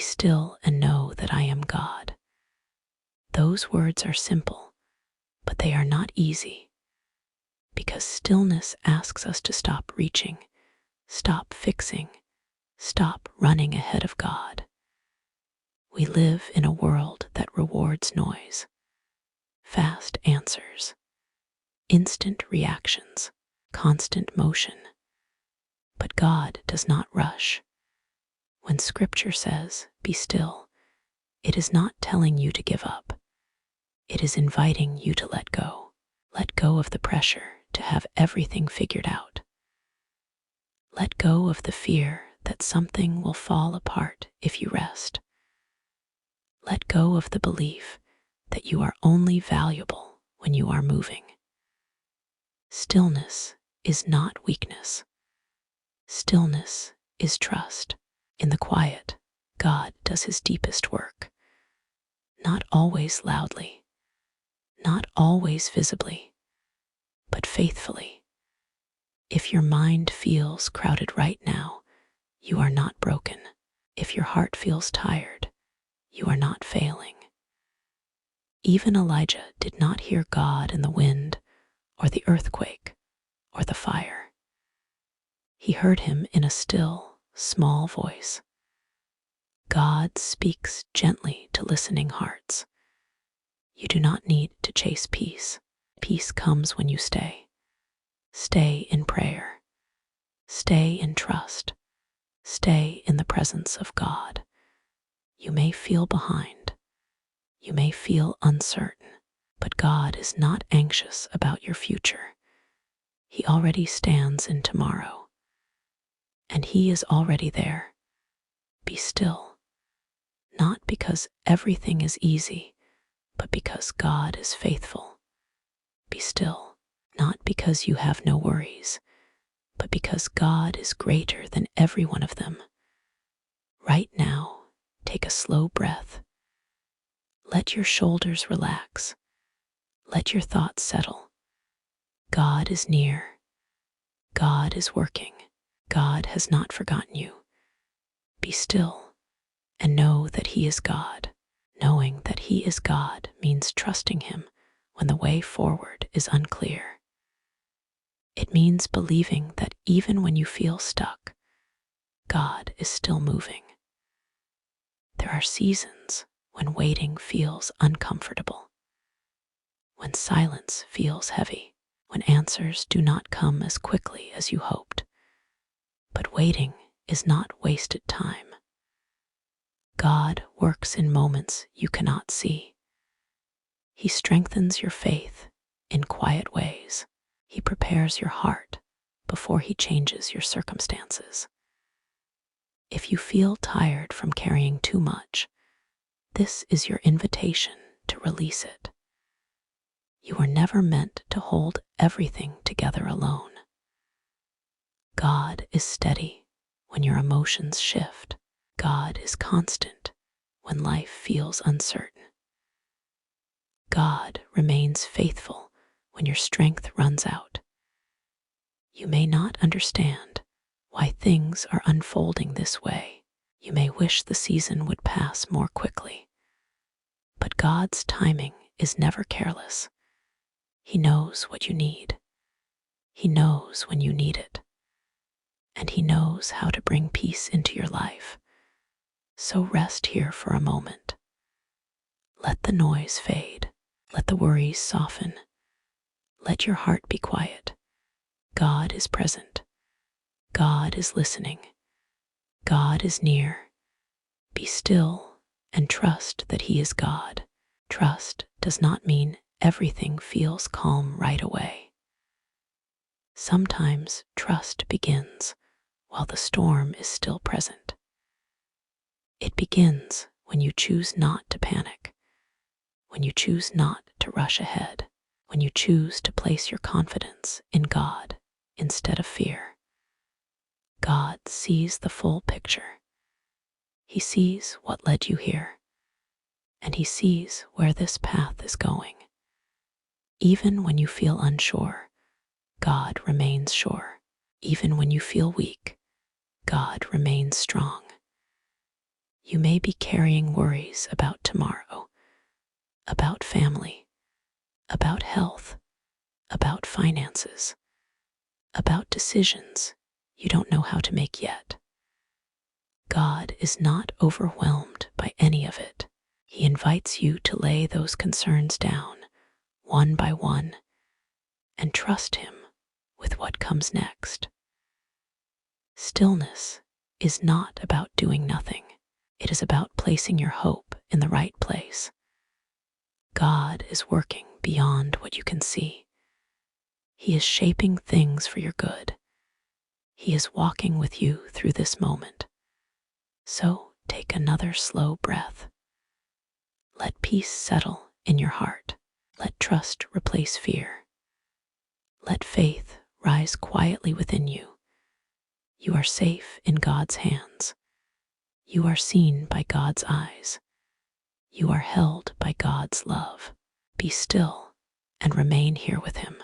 still and know that I am God. Those words are simple, but they are not easy, because stillness asks us to stop reaching, stop fixing, stop running ahead of God. We live in a world that rewards noise, fast answers, instant reactions, constant motion. But God does not rush. When Scripture says, "Be still," it is not telling you to give up. It is inviting you to let go. Let go of the pressure to have everything figured out. Let go of the fear that something will fall apart if you rest. Let go of the belief that you are only valuable when you are moving. Stillness is not weakness. Stillness is trust. In the quiet, God does his deepest work. Not always loudly, not always visibly, but faithfully. If your mind feels crowded right now, you are not broken. If your heart feels tired, you are not failing. Even Elijah did not hear God in the wind, or the earthquake, or the fire. He heard him in a still, small voice. God speaks gently to listening hearts. You do not need to chase peace. Peace comes when you stay. Stay in prayer. Stay in trust. Stay in the presence of God. You may feel behind. You may feel uncertain, but God is not anxious about your future. He already stands in tomorrow, and he is already there. Be still, not because everything is easy, but because God is faithful. Be still, not because you have no worries, but because God is greater than every one of them. Right now, take a slow breath. Let your shoulders relax. Let your thoughts settle. God is near. God is working. God has not forgotten you. Be still and know that he is God. Knowing that he is God means trusting him when the way forward is unclear. It means believing that even when you feel stuck, God is still moving. There are seasons when waiting feels uncomfortable, when silence feels heavy, when answers do not come as quickly as you hoped. But waiting is not wasted time. God works in moments you cannot see. He strengthens your faith in quiet ways. He prepares your heart before he changes your circumstances. If you feel tired from carrying too much, this is your invitation to release it. You were never meant to hold everything together alone. God is steady when your emotions shift. God is constant when life feels uncertain. God remains faithful when your strength runs out. You may not understand why things are unfolding this way. You may wish the season would pass more quickly. But God's timing is never careless. He knows what you need. He knows when you need it. And he knows how to bring peace into your life. So rest here for a moment. Let the noise fade. Let the worries soften. Let your heart be quiet. God is present. God is listening. God is near. Be still and trust that he is God. Trust does not mean everything feels calm right away. Sometimes trust begins while the storm is still present. It begins when you choose not to panic, when you choose not to rush ahead, when you choose to place your confidence in God instead of fear. God sees the full picture. He sees what led you here, and he sees where this path is going. Even when you feel unsure, God remains sure. Even when you feel weak, God remains strong. You may be carrying worries about tomorrow, about family, about health, about finances, about decisions you don't know how to make yet. God is not overwhelmed by any of it. He invites you to lay those concerns down, one by one, and trust Him with what comes next. Stillness is not about doing nothing. It is about placing your hope in the right place. God is working beyond what you can see. He is shaping things for your good. He is walking with you through this moment. So take another slow breath. Let peace settle in your heart. Let trust replace fear. Let faith rise quietly within you. You are safe in God's hands. You are seen by God's eyes. You are held by God's love. Be still and remain here with Him.